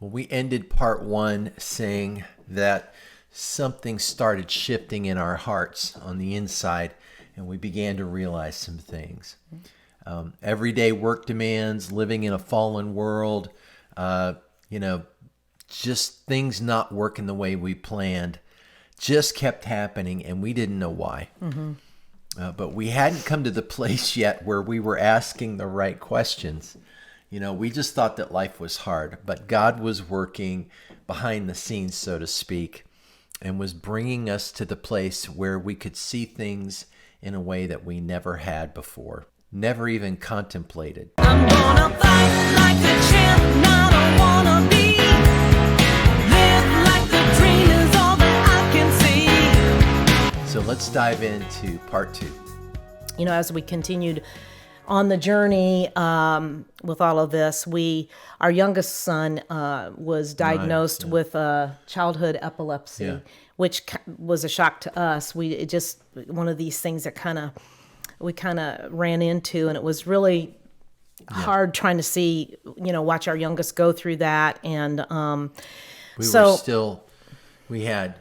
Well, we ended part one saying that something started shifting in our hearts on the inside, and we began to realize some things. Everyday work demands, living in a fallen world, just things not working the way we planned, just kept happening, and we didn't know why. But we hadn't come to the place yet where we were asking the right questions. We just thought that life was hard, but God was working behind the scenes, so to speak, and was bringing us to the place where we could see things in a way that we never had before, never even contemplated. I'm gonna fight like a champ, not a wannabe. Live like the dream is all that I can see. So let's dive into part two. As we continued on the journey with all of this, our youngest son was diagnosed with childhood epilepsy, which was a shock to us. It just one of these things that we kind of ran into, and it was really hard trying to see, watch our youngest go through that. And we had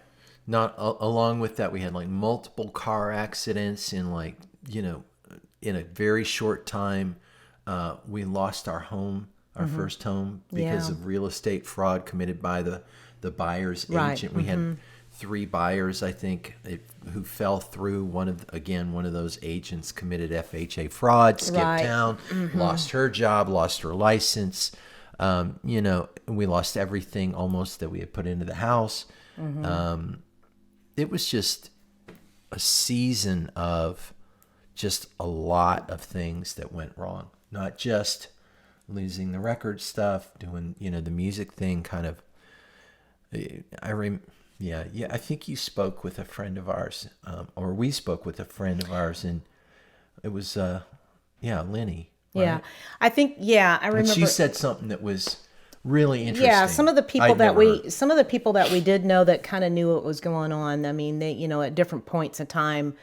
along with that, we had like multiple car accidents in in a very short time. We lost our home, our first home, because of real estate fraud committed by the buyer's agent. We had 3 buyers, I think, who fell through. One of those agents committed FHA fraud, skipped town, lost her job, lost her license. We lost everything almost that we had put into the house. It was just a season of just a lot of things that went wrong. Not just losing the record stuff, doing, the music thing I think you spoke with a friend of ours, or we spoke with a friend of ours, and it was, Lenny. Right? Yeah. I think, I remember. And she said something that was really interesting. Yeah, some of the people that we did know that kind of knew what was going on. I mean, they, at different points in time,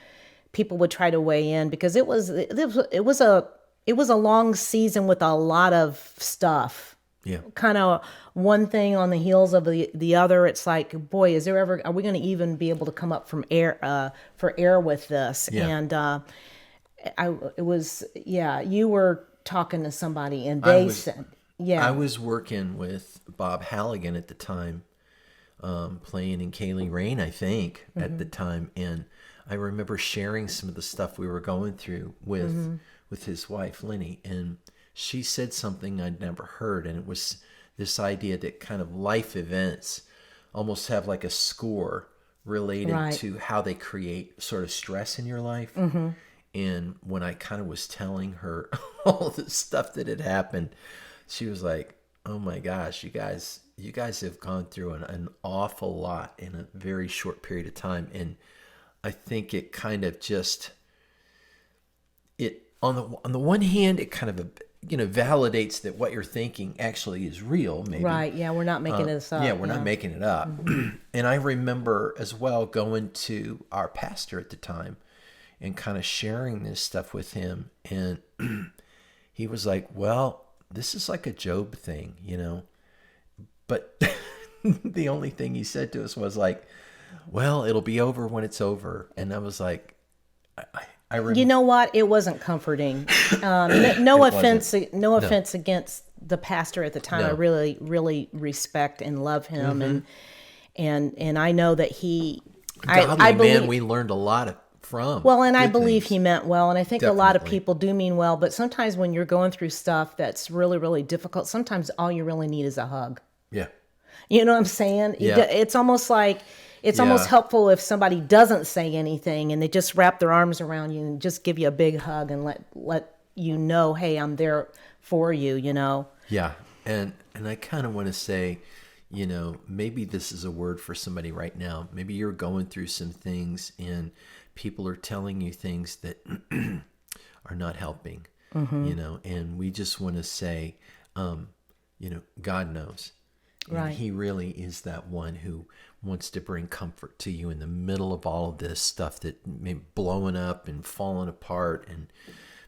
people would try to weigh in because it was a long season with a lot of stuff. Yeah. Kind of one thing on the heels of the other. It's like, boy, are we going to even be able to come up from for air with this? Yeah. And you were talking to somebody and they said, I was working with Bob Halligan at the time, playing in Kaylee Rain, I think, at the time. And I remember sharing some of the stuff we were going through with his wife, Lenny. And she said something I'd never heard. And it was this idea that kind of life events almost have like a score related to how they create sort of stress in your life. And when I kind of was telling her all the stuff that had happened, she was like, "Oh my gosh, you guys have gone through an awful lot in a very short period of time." And I think it kind of just, on the one hand, it kind of, validates that what you're thinking actually is real, maybe. Right, yeah, we're not making this up. Yeah, we're not making it up. And I remember as well going to our pastor at the time and kind of sharing this stuff with him. And he was like, "Well, this is like a Job thing, But the only thing he said to us was like, "Well, it'll be over when it's over." And I was like, I remember. You know what? It wasn't comforting. No offense against the pastor at the time. No. I really, really respect and love him, and I know that he. I believe, man, we learned a lot from. Well, and I good believe things. he meant well, and I think a lot of Definitely. people do mean well. But sometimes when you're going through stuff that's really, really difficult, sometimes all you really need is a hug. Yeah. You know what I'm saying? Yeah. It's almost like it's almost helpful if somebody doesn't say anything and they just wrap their arms around you and just give you a big hug and let you know, hey, I'm there for you, Yeah. And I kind of want to say, maybe this is a word for somebody right now. Maybe you're going through some things and people are telling you things that are not helping, and we just want to say, God knows. And Right. he really is that one who wants to bring comfort to you in the middle of all of this stuff that may be blowing up and falling apart. And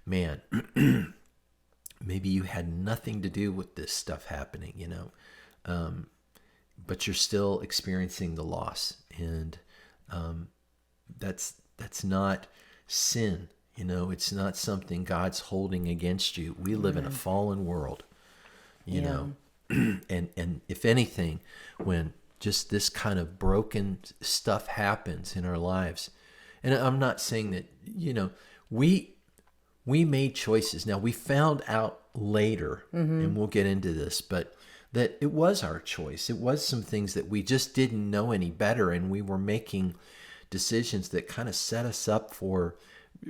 man, maybe you had nothing to do with this stuff happening, but you're still experiencing the loss, and that's not sin. It's not something God's holding against you. We live in a fallen world, you know, and if anything, when just this kind of broken stuff happens in our lives, and I'm not saying that, we made choices. Now, we found out later, and we'll get into this, but that it was our choice. It was some things that we just didn't know any better, and we were making decisions that kind of set us up for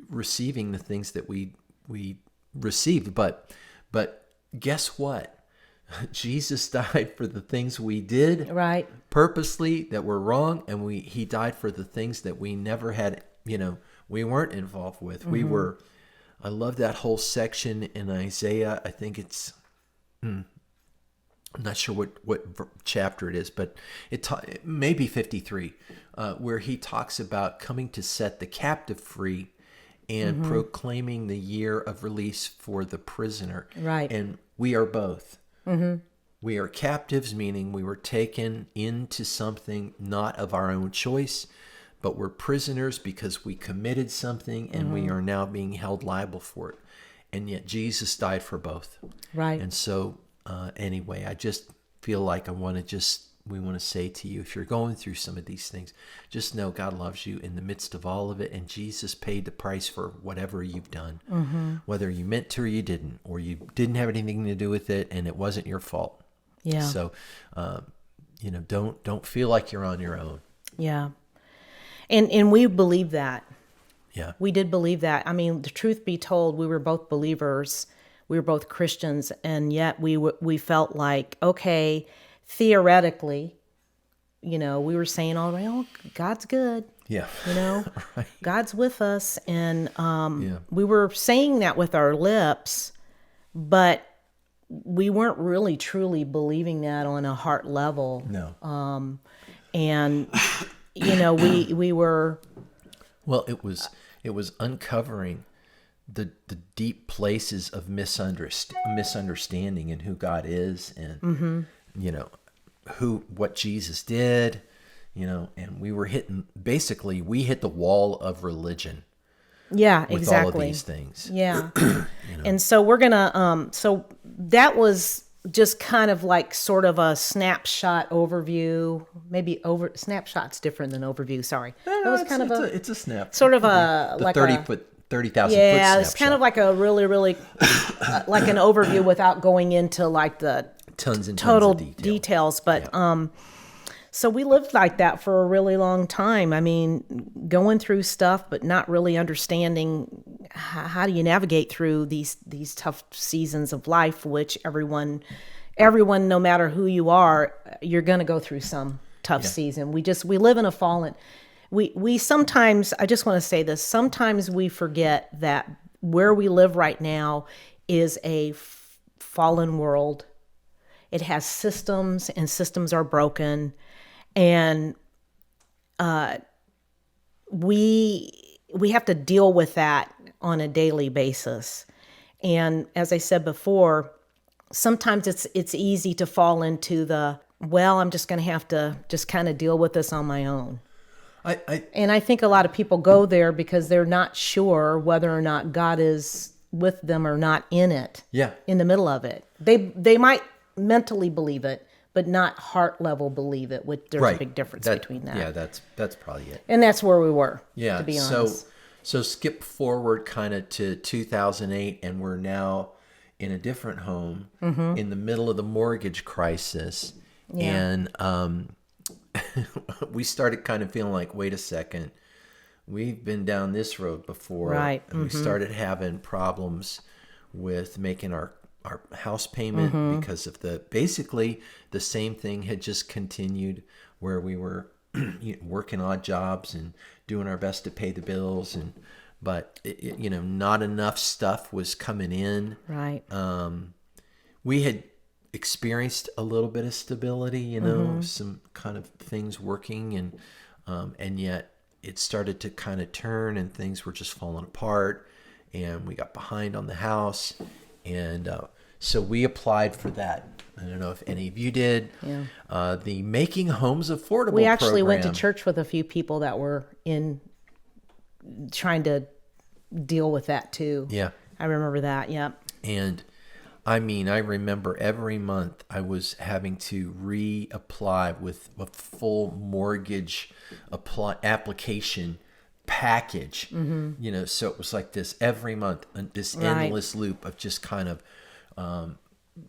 receiving the things that we received. But guess what? Jesus died for the things we did right purposely that were wrong, and he died for the things that we never had, we weren't involved with. We were. I love that whole section in Isaiah. I think it's, I'm not sure what chapter it is, but it may be 53, where he talks about coming to set the captive free and proclaiming the year of release for the prisoner. Right. And we are both. We are captives, meaning we were taken into something not of our own choice, but we're prisoners because we committed something, and we are now being held liable for it. And yet Jesus died for both. Right. And so anyway, I just feel like we want to say to you, if you're going through some of these things, just know God loves you in the midst of all of it, and Jesus paid the price for whatever you've done, whether you meant to or you didn't, or you didn't have anything to do with it, and it wasn't your fault. Yeah. So, don't feel like you're on your own. Yeah. And we believe that. Yeah. We did believe that. I mean, the truth be told, we were both believers. We were both Christians, and yet we felt like, okay, theoretically, we were saying, all right, oh, God's good. Yeah. Right. God's with us. And we were saying that with our lips, but we weren't really truly believing that on a heart level. No. And, we were... Well, it was uncovering the deep places of misunderstanding in who God is, and what Jesus did, and we were we hit the wall of religion. Yeah, with exactly. all of these things. Yeah. And so we're gonna so that was just kind of like sort of a snapshot overview. Maybe snapshot's different than overview. Sorry, No, it was kind of it's a snap. sort of the like 30,000 foot yeah, snapshot. it's kind of like a really like an overview without going into like the tons and total tons of details. But so we lived like that for a really long time. I mean, going through stuff, but not really understanding how do you navigate through these tough seasons of life, which everyone, no matter who you are, you're going to go through some tough season. We live in a fallen, we sometimes, I just want to say this, sometimes we forget that where we live right now is a fallen world. It has systems, and systems are broken. And we have to deal with that on a daily basis. And as I said before, sometimes it's easy to fall into I'm just going to have to just kind of deal with this on my own. And I think a lot of people go there because they're not sure whether or not God is with them or not in it. Yeah. In the middle of it. They might mentally believe it, but not heart level believe it. There's a big difference between that. Yeah, that's probably it. And that's where we were. Yeah. To be honest. So skip forward kind of to 2008, and we're now in a different home in the middle of the mortgage crisis. Yeah. And we started kind of feeling like, wait a second, we've been down this road before. Right. And we started having problems with making our house payment because of basically the same thing had just continued, where we were working odd jobs and doing our best to pay the bills, but not enough stuff was coming in. Right. We had experienced a little bit of stability, some kind of things working, and yet it started to kind of turn, and things were just falling apart, and we got behind on the house, and So we applied for that. I don't know if any of you did. Yeah. The Making Homes Affordable We actually went to program. church with a few people that were in trying to deal with that too. Yeah. I remember that. Yeah. And I mean, I remember every month I was having to reapply with a full mortgage application package. You know, so it was like this every month, this Right. endless loop of just kind of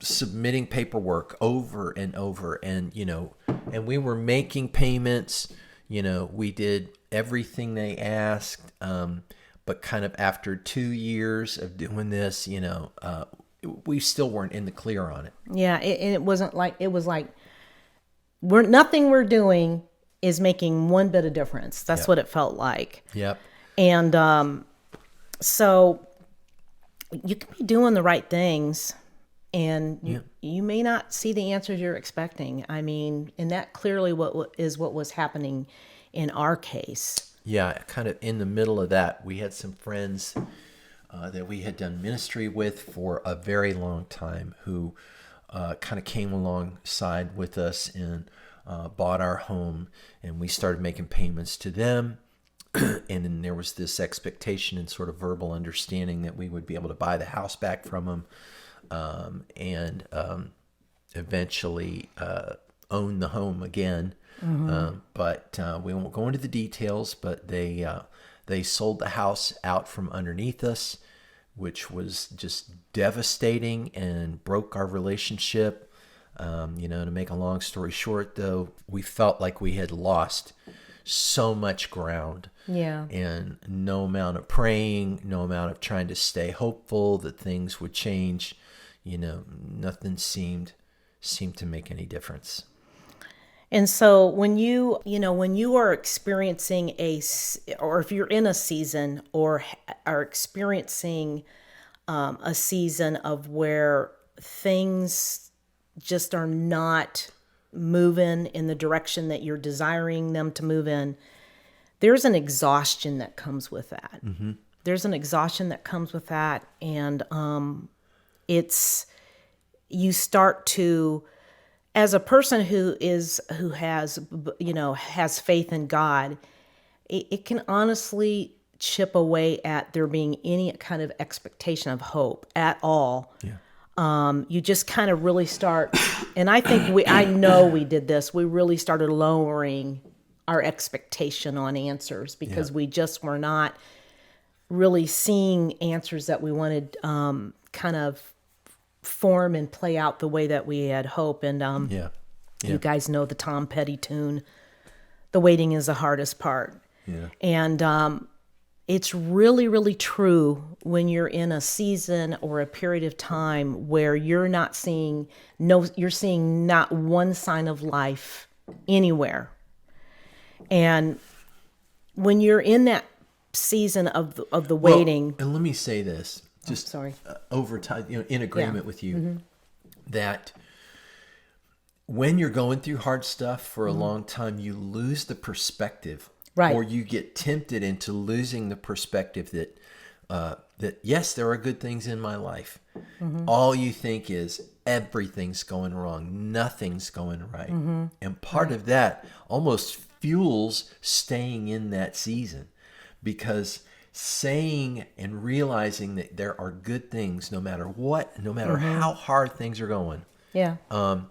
submitting paperwork over and over. And, you know, and we were making payments, you know, we did everything they asked. But kind of after 2 years of doing this, you know, we still weren't in the clear on it. Yeah. And it wasn't like, it was like, nothing we're doing is making one bit of difference. That's Yep. what it felt like. Yep. And so you can be doing the right things and you may not see the answers you're expecting. I mean, and that clearly what was happening in our case. Yeah, kind of in the middle of that, we had some friends that we had done ministry with for a very long time who kind of came alongside with us and bought our home, and we started making payments to them. And then there was this expectation and sort of verbal understanding that we would be able to buy the house back from them and eventually own the home again. But we won't go into the details, but they sold the house out from underneath us, which was just devastating and broke our relationship. You know, to make a long story short, though, we felt like we had lost so much ground. Yeah. And no amount of praying, no amount of trying to stay hopeful that things would change, you know, nothing seemed to make any difference. And so when you are experiencing or if you're in a season or are experiencing a season of where things just are not moving in the direction that you're desiring them to move in, there's an exhaustion that comes with that. Mm-hmm. There's an exhaustion that comes with that. And you start to, as a person who has faith in God, it can honestly chip away at there being any kind of expectation of hope at all. Yeah. You just kind of really start, and I know we did this. We really started lowering our expectation on answers because we just were not really seeing answers that we wanted kind of form and play out the way that we had hoped. And you guys know the Tom Petty tune, "The waiting is the hardest part." Yeah. And it's really, really true when you're in a season or a period of time where you're seeing not one sign of life anywhere. And when you're in that season of the waiting, and let me say this, just over time, you know, in agreement with you, that when you're going through hard stuff for a long time, you lose the perspective, right? Or you get tempted into losing the perspective that yes, there are good things in my life. All you think is everything's going wrong, nothing's going right, and part of that almost fuels staying in that season, because saying and realizing that there are good things no matter what, no matter how hard things are going,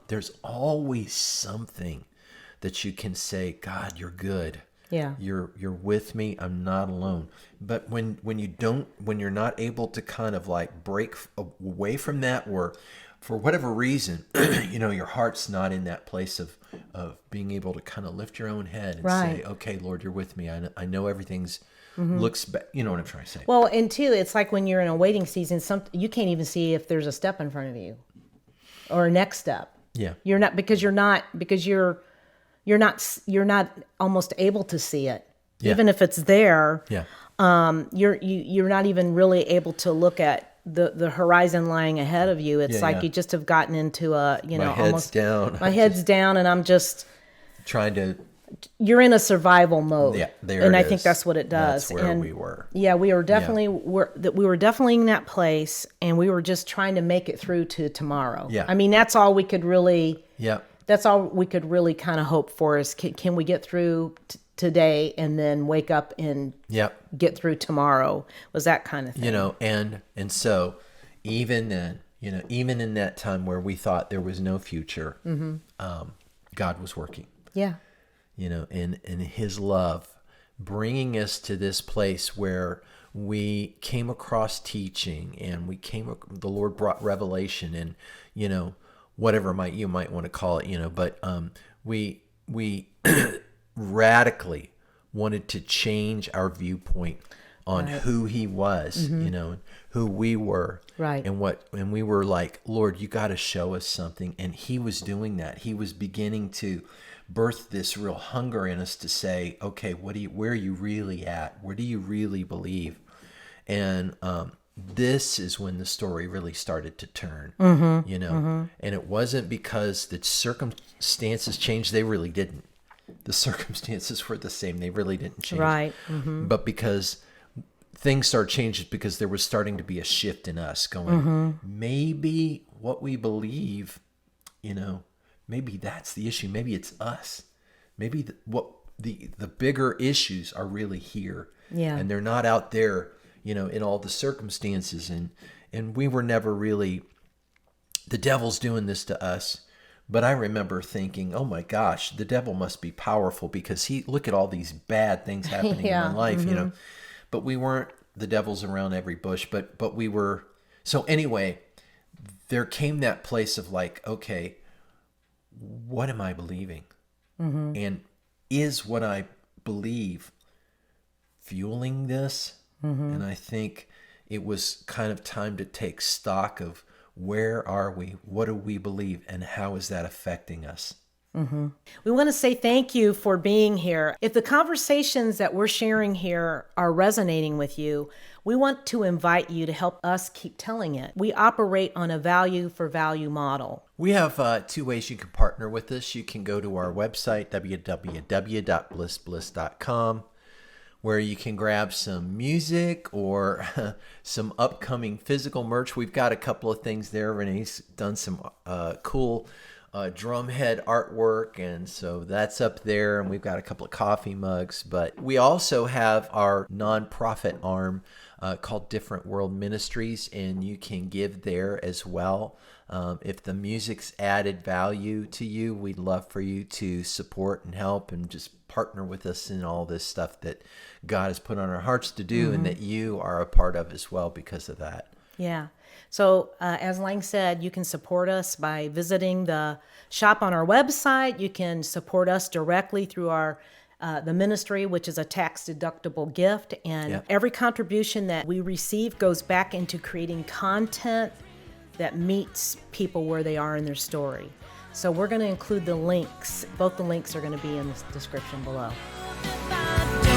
there's always something that you can say, God, you're good. Yeah, you're with me. I'm not alone. But when you're not able to kind of like break away from that, or for whatever reason, you know, your heart's not in that place of being able to kind of lift your own head and say, okay, Lord, you're with me. I know everything's looks, you know what I'm trying to say. Well, and two, it's like when you're in a waiting season, you can't even see if there's a step in front of you or a next step. Yeah, you're not almost able to see it, even if it's there. Yeah, you're not even really able to look at the horizon lying ahead of you. It's you just have gotten into a, you know, my head's down, and I'm just trying to you're in a survival mode. Yeah, there and it I think is. that's what it does. That's where and we were. Yeah, we were definitely we were definitely in that place, and we were just trying to make it through to tomorrow. Yeah. I mean, that's all we could really. Yeah. That's all we could really kind of hope for is can we get through today and then wake up and Yep. get through tomorrow, was that kind of thing. You know, and so even then, even in that time where we thought there was no future, God was working, Yeah. in his love, bringing us to this place where we came across teaching, and the Lord brought revelation, and, whatever you might want to call it, but we radically wanted to change our viewpoint on who he was, who we were. Right. And we were like, Lord, you got to show us something. And he was doing that. He was beginning to birth this real hunger in us to say, okay, where are you really at? Where do you really believe? And this is when the story really started to turn, and it wasn't because the circumstances changed. They really didn't. The circumstances were the same. They really didn't change. Right. But because things started changing, because there was starting to be a shift in us going, maybe what we believe, maybe that's the issue. Maybe it's us. Maybe the bigger issues are really here. Yeah. And they're not out there, in all the circumstances. And we were never really, the devil's doing this to us. But I remember thinking, oh my gosh, the devil must be powerful, because look at all these bad things happening in my life, But we weren't the devil's around every bush, but we were. So anyway, there came that place of like, okay, what am I believing? And is what I believe fueling this? And I think it was kind of time to take stock of, where are we? What do we believe? And how is that affecting us? We want to say thank you for being here. If the conversations that we're sharing here are resonating with you, we want to invite you to help us keep telling it. We operate on a value for value model. We have 2 ways you can partner with us. You can go to our website, www.blissbliss.com, where you can grab some music or some upcoming physical merch. We've got a couple of things there. Renee's done some cool drumhead artwork, and so that's up there. And we've got a couple of coffee mugs. But we also have our nonprofit arm called Different World Ministries, and you can give there as well. If the music's added value to you, we'd love for you to support and help and just partner with us in all this stuff that God has put on our hearts to do, and that you are a part of as well because of that. Yeah. So as Lang said, you can support us by visiting the shop on our website. You can support us directly through our the ministry, which is a tax-deductible gift. And every contribution that we receive goes back into creating content that meets people where they are in their story. So we're going to include the links. Both the links are going to be in the description below. If I